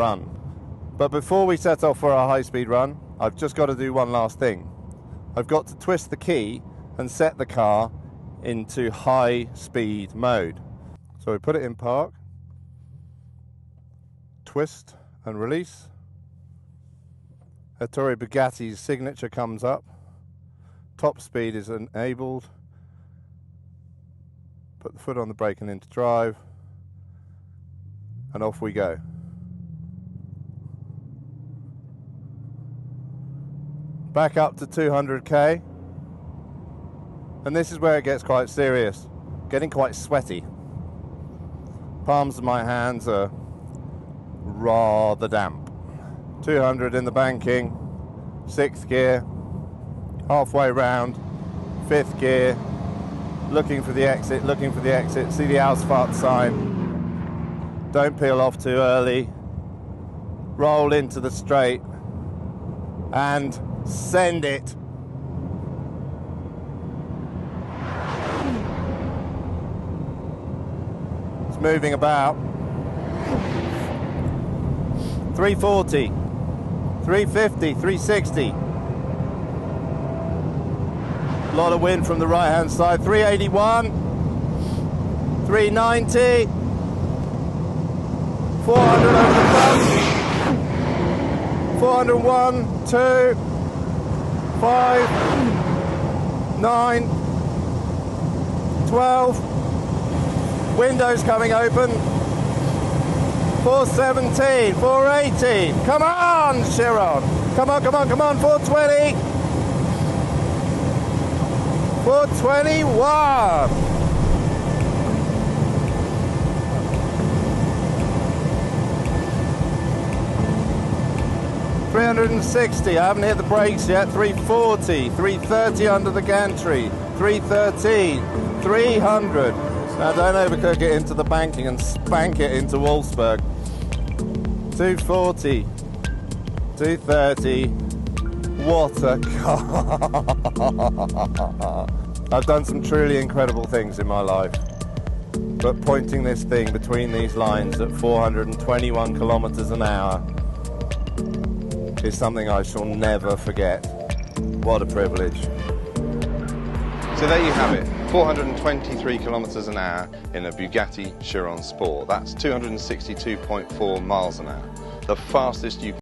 run. But before we set off for our high-speed run, I've just got to do one last thing. I've got to twist the key and set the car into high-speed mode. So we put it in park, twist and release. Ettore Bugatti's signature comes up. Top speed is enabled. Put the foot on the brake and into drive. And off we go. Back up to 200k. And this is where it gets quite serious. Getting quite sweaty. Palms of my hands are rather damp. 200 in the banking. 6th gear. Halfway round. 5th gear. Looking for the exit, looking for the exit. See the Ausfahrt sign. Don't peel off too early. Roll into the straight. And send it. It's moving about. 340, 350, 360. A lot of wind from the right hand side. 381, 390, 400 over the bump. 401, 2, 5, 9, 12. Windows coming open. 417, 418. Come on, Chiron. Come on, come on, come on. 420. 421. 360. I haven't hit the brakes yet. 340, 330 under the gantry. 313, 300. Now don't overcook it into the banking and spank it into Wolfsburg. 240, 230. What a car! I've done some truly incredible things in my life, but pointing this thing between these lines at 421 kilometers an hour is something I shall never forget. What a privilege. So there you have it, 423 kilometers an hour in a Bugatti Chiron Sport. That's 262.4 miles an hour, the fastest you